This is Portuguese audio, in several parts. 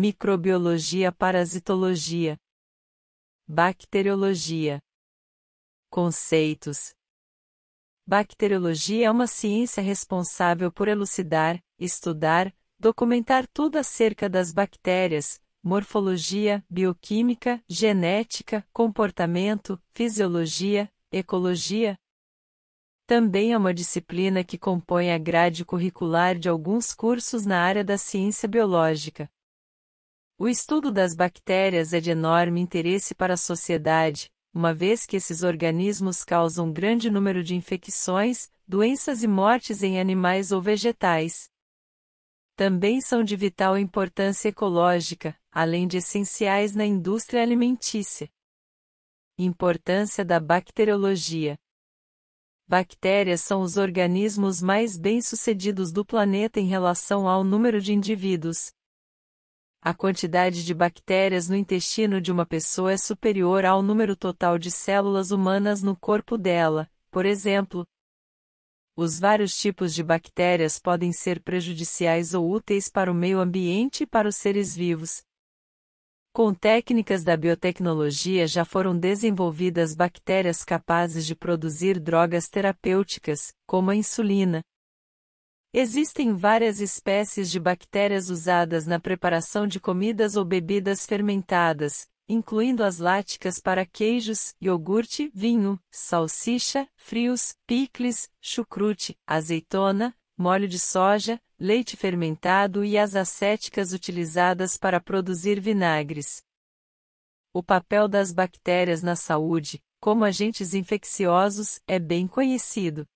microbiologia, parasitologia, bacteriologia. Conceitos. Bacteriologia é uma ciência responsável por elucidar, estudar, documentar tudo acerca das bactérias, morfologia, bioquímica, genética, comportamento, fisiologia, ecologia. Também é uma disciplina que compõe a grade curricular de alguns cursos na área da ciência biológica. O estudo das bactérias é de enorme interesse para a sociedade, uma vez que esses organismos causam grande número de infecções, doenças e mortes em animais ou vegetais. Também são de vital importância ecológica, além de essenciais na indústria alimentícia. Importância da bacteriologia. Bactérias são os organismos mais bem-sucedidos do planeta em relação ao número de indivíduos. A quantidade de bactérias no intestino de uma pessoa é superior ao número total de células humanas no corpo dela, por exemplo. Os vários tipos de bactérias podem ser prejudiciais ou úteis para o meio ambiente e para os seres vivos. Com técnicas da biotecnologia já foram desenvolvidas bactérias capazes de produzir drogas terapêuticas, como a insulina. Existem várias espécies de bactérias usadas na preparação de comidas ou bebidas fermentadas, incluindo as láticas para queijos, iogurte, vinho, salsicha, frios, picles, chucrute, azeitona, molho de soja, leite fermentado e as acéticas utilizadas para produzir vinagres. O papel das bactérias na saúde, como agentes infecciosos, é bem conhecido.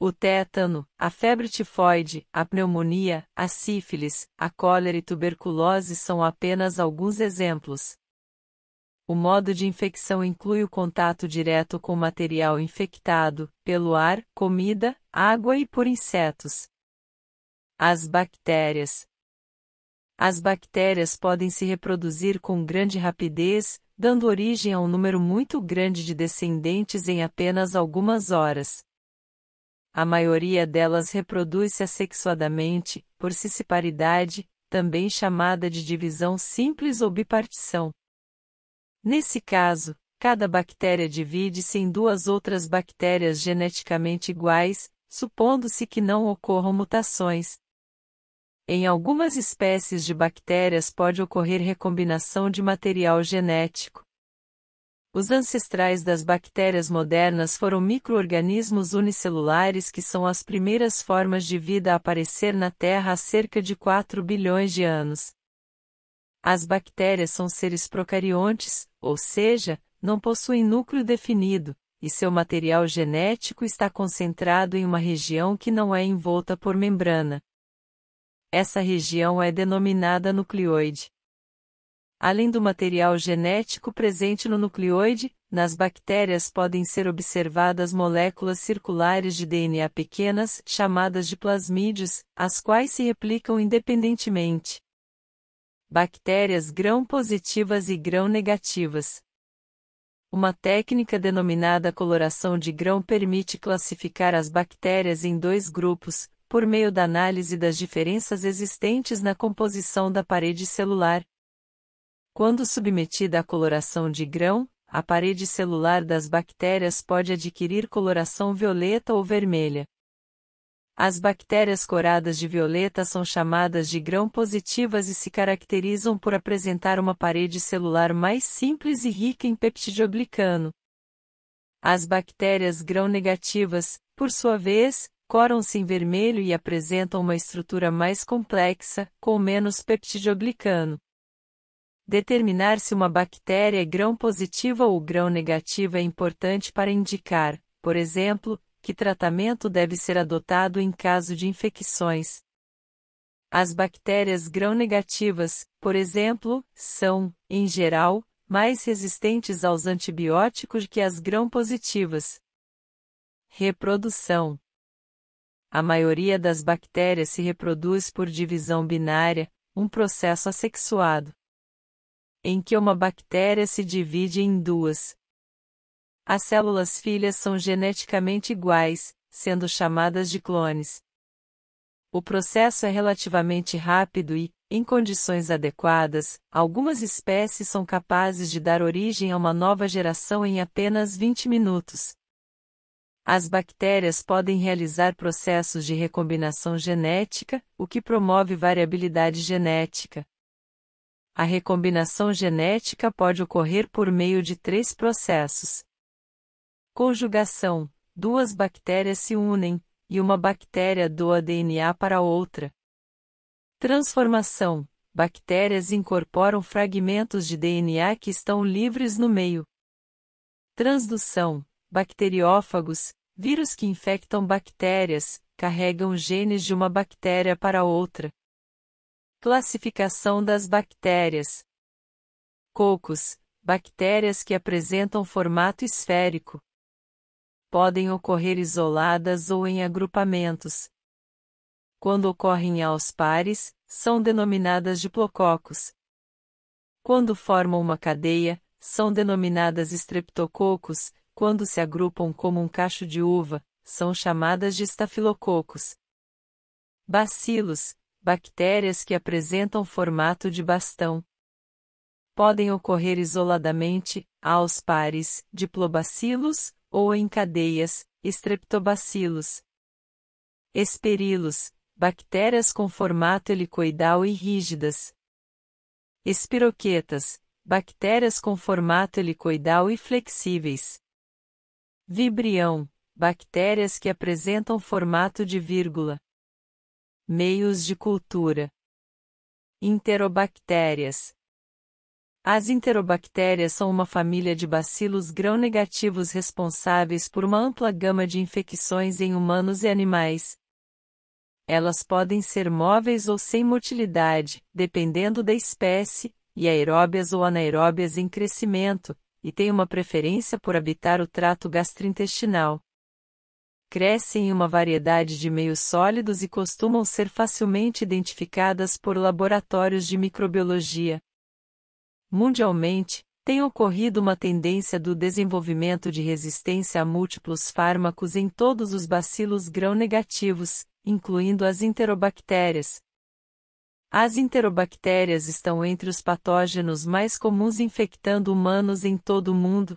O tétano, a febre tifoide, a pneumonia, a sífilis, a cólera e tuberculose são apenas alguns exemplos. O modo de infecção inclui o contato direto com material infectado, pelo ar, comida, água e por insetos. As bactérias. As bactérias podem se reproduzir com grande rapidez, dando origem a um número muito grande de descendentes em apenas algumas horas. A maioria delas reproduz-se assexuadamente, por cisparidade, também chamada de divisão simples ou bipartição. Nesse caso, cada bactéria divide-se em duas outras bactérias geneticamente iguais, supondo-se que não ocorram mutações. Em algumas espécies de bactérias pode ocorrer recombinação de material genético. Os ancestrais das bactérias modernas foram micro-organismos unicelulares que são as primeiras formas de vida a aparecer na Terra há cerca de 4 bilhões de anos. As bactérias são seres procariontes, ou seja, não possuem núcleo definido, e seu material genético está concentrado em uma região que não é envolta por membrana. Essa região é denominada nucleoide. Além do material genético presente no nucleoide, nas bactérias podem ser observadas moléculas circulares de DNA pequenas, chamadas de plasmídios, as quais se replicam independentemente. Bactérias grão-positivas e grão-negativas. Uma técnica denominada coloração de grão permite classificar as bactérias em dois grupos, por meio da análise das diferenças existentes na composição da parede celular. Quando submetida à coloração de grão, a parede celular das bactérias pode adquirir coloração violeta ou vermelha. As bactérias coradas de violeta são chamadas de grão-positivas e se caracterizam por apresentar uma parede celular mais simples e rica em peptidoglicano. As bactérias grão-negativas, por sua vez, coram-se em vermelho e apresentam uma estrutura mais complexa, com menos peptidoglicano. Determinar se uma bactéria é grão-positiva ou grão-negativa é importante para indicar, por exemplo, que tratamento deve ser adotado em caso de infecções. As bactérias grão-negativas, por exemplo, são, em geral, mais resistentes aos antibióticos que as grão-positivas. Reprodução. A maioria das bactérias se reproduz por divisão binária, um processo assexuado, em que uma bactéria se divide em duas. As células filhas são geneticamente iguais, sendo chamadas de clones. O processo é relativamente rápido e, Em condições adequadas, algumas espécies são capazes de dar origem a uma nova geração em apenas 20 minutos. As bactérias podem realizar processos de recombinação genética, o que promove variabilidade genética. A recombinação genética pode ocorrer por meio de 3 processos. Conjugação: duas bactérias se unem, e uma bactéria doa DNA para outra. Transformação: bactérias incorporam fragmentos de DNA que estão livres no meio. Transdução: bacteriófagos, vírus que infectam bactérias, carregam genes de uma bactéria para outra. Classificação das bactérias. Cocos: bactérias que apresentam formato esférico. Podem ocorrer isoladas ou em agrupamentos. Quando ocorrem aos pares, são denominadas diplococos. Quando formam uma cadeia, são denominadas estreptococos. Quando se agrupam como um cacho de uva, são chamadas de estafilococos. Bacilos: bactérias que apresentam formato de bastão. Podem ocorrer isoladamente, aos pares, diplobacilos, ou em cadeias, estreptobacilos. Esperilos: bactérias com formato helicoidal e rígidas. Espiroquetas: bactérias com formato helicoidal e flexíveis. Vibrião: bactérias que apresentam formato de vírgula. Meios de cultura. Enterobactérias. As enterobactérias são uma família de bacilos gram-negativos responsáveis por uma ampla gama de infecções em humanos e animais. Elas podem ser móveis ou sem motilidade, dependendo da espécie, e aeróbias ou anaeróbias em crescimento, e têm uma preferência por habitar o trato gastrointestinal. Crescem em uma variedade de meios sólidos e costumam ser facilmente identificadas por laboratórios de microbiologia. Mundialmente, tem ocorrido uma tendência do desenvolvimento de resistência a múltiplos fármacos em todos os bacilos gram-negativos, incluindo as enterobactérias. As enterobactérias estão entre os patógenos mais comuns infectando humanos em todo o mundo.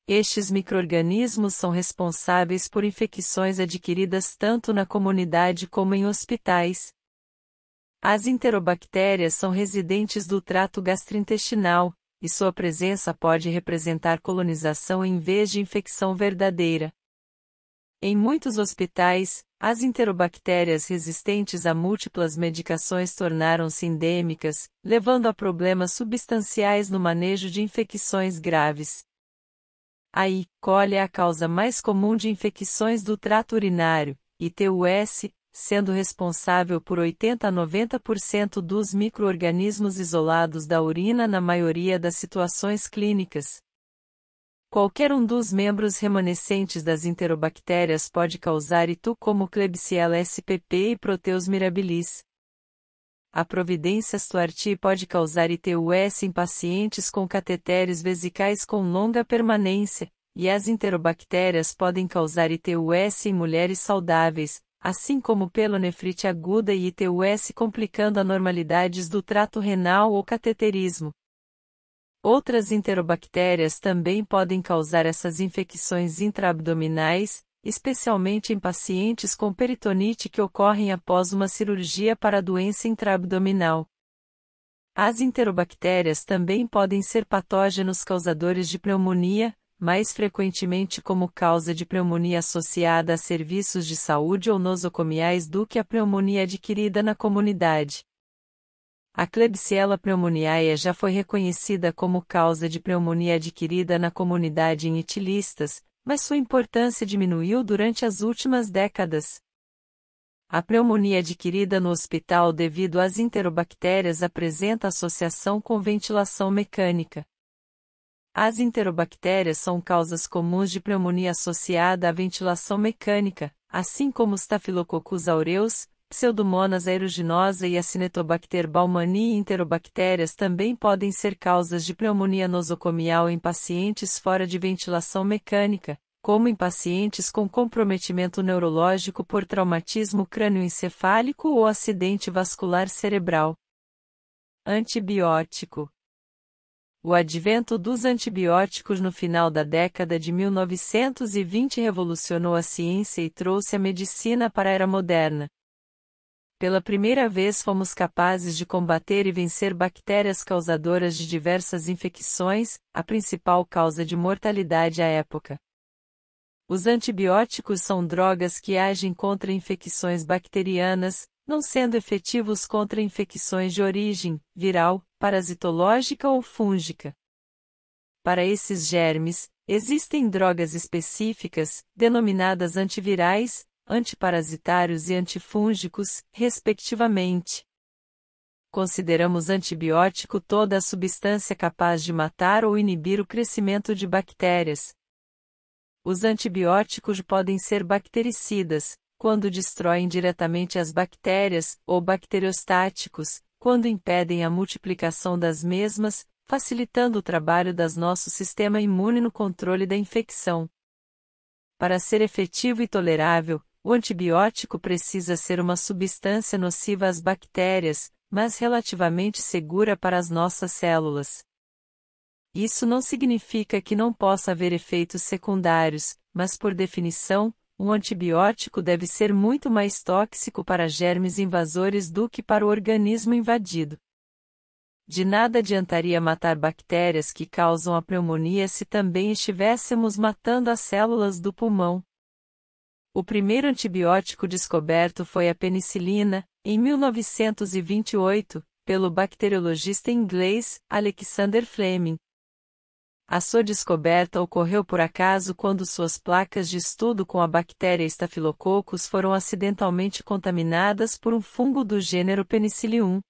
Estes micro-organismos são responsáveis por infecções adquiridas tanto na comunidade como em hospitais. As enterobactérias são residentes do trato gastrointestinal, e sua presença pode representar colonização em vez de infecção verdadeira. Em muitos hospitais, as enterobactérias resistentes a múltiplas medicações tornaram-se endêmicas, levando a problemas substanciais no manejo de infecções graves. A E. coli é a causa mais comum de infecções do trato urinário, e TUS, sendo responsável por 80 a 90% dos micro-organismos isolados da urina na maioria das situações clínicas. Qualquer um dos membros remanescentes das enterobactérias pode causar ITU, como Klebsiella spp e Proteus mirabilis. A Providência stuarti pode causar ITUS em pacientes com cateteres vesicais com longa permanência, e as enterobactérias podem causar ITUS em mulheres saudáveis, assim como pielonefrite aguda e ITUS complicando anormalidades do trato renal ou cateterismo. Outras enterobactérias também podem causar essas infecções intraabdominais, especialmente em pacientes com peritonite que ocorrem após uma cirurgia para a doença intraabdominal. As enterobactérias também podem ser patógenos causadores de pneumonia, mais frequentemente como causa de pneumonia associada a serviços de saúde ou nosocomiais do que a pneumonia adquirida na comunidade. A Klebsiella pneumoniae já foi reconhecida como causa de pneumonia adquirida na comunidade em itilistas, mas sua importância diminuiu durante as últimas décadas. A pneumonia adquirida no hospital devido às enterobactérias apresenta associação com ventilação mecânica. As enterobactérias são causas comuns de pneumonia associada à ventilação mecânica, assim como Staphylococcus aureus, Pseudomonas aeruginosa e Acinetobacter baumannii. Enterobactérias também podem ser causas de pneumonia nosocomial em pacientes fora de ventilação mecânica, como em pacientes com comprometimento neurológico por traumatismo crânioencefálico ou acidente vascular cerebral. Antibiótico. O advento dos antibióticos no final da década de 1920 revolucionou a ciência e trouxe a medicina para a era moderna. Pela primeira vez fomos capazes de combater e vencer bactérias causadoras de diversas infecções, a principal causa de mortalidade à época. Os antibióticos são drogas que agem contra infecções bacterianas, não sendo efetivos contra infecções de origem viral, parasitológica ou fúngica. Para esses germes, existem drogas específicas, denominadas antivirais, antiparasitários e antifúngicos, respectivamente. Consideramos antibiótico toda a substância capaz de matar ou inibir o crescimento de bactérias. Os antibióticos podem ser bactericidas, quando destroem diretamente as bactérias, ou bacteriostáticos, quando impedem a multiplicação das mesmas, facilitando o trabalho do nosso sistema imune no controle da infecção. Para ser efetivo e tolerável, o antibiótico precisa ser uma substância nociva às bactérias, mas relativamente segura para as nossas células. Isso não significa que não possa haver efeitos secundários, mas por definição, um antibiótico deve ser muito mais tóxico para germes invasores do que para o organismo invadido. De nada adiantaria matar bactérias que causam a pneumonia se também estivéssemos matando as células do pulmão. O primeiro antibiótico descoberto foi a penicilina, em 1928, pelo bacteriologista inglês, Alexander Fleming. A sua descoberta ocorreu por acaso quando suas placas de estudo com a bactéria Staphylococcus foram acidentalmente contaminadas por um fungo do gênero Penicillium.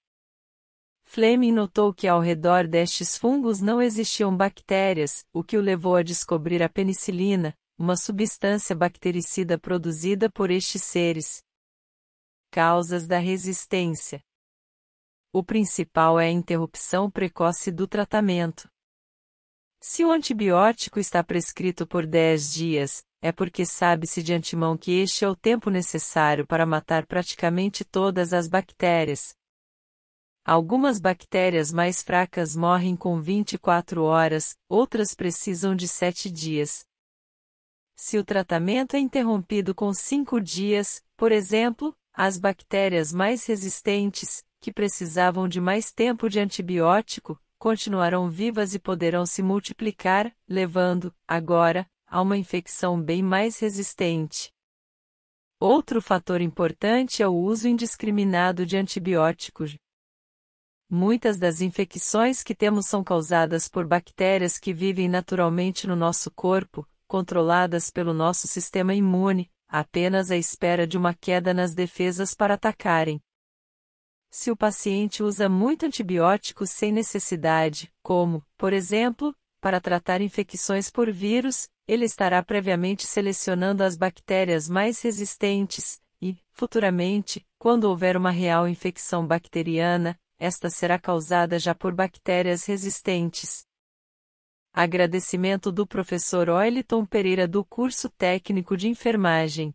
Fleming notou que ao redor destes fungos não existiam bactérias, o que o levou a descobrir a penicilina, uma substância bactericida produzida por estes seres. Causas da resistência. O principal é a interrupção precoce do tratamento. Se o antibiótico está prescrito por 10 dias, é porque sabe-se de antemão que este é o tempo necessário para matar praticamente todas as bactérias. Algumas bactérias mais fracas morrem com 24 horas, outras precisam de 7 dias. Se o tratamento é interrompido com 5 dias, por exemplo, as bactérias mais resistentes, que precisavam de mais tempo de antibiótico, continuarão vivas e poderão se multiplicar, levando, agora, a uma infecção bem mais resistente. Outro fator importante é o uso indiscriminado de antibióticos. Muitas das infecções que temos são causadas por bactérias que vivem naturalmente no nosso corpo, controladas pelo nosso sistema imune, apenas à espera de uma queda nas defesas para atacarem. Se o paciente usa muito antibiótico sem necessidade, como, por exemplo, para tratar infecções por vírus, ele estará previamente selecionando as bactérias mais resistentes, e, futuramente, quando houver uma real infecção bacteriana, esta será causada já por bactérias resistentes. Agradecimento do professor Oeliton Pereira do curso técnico de enfermagem.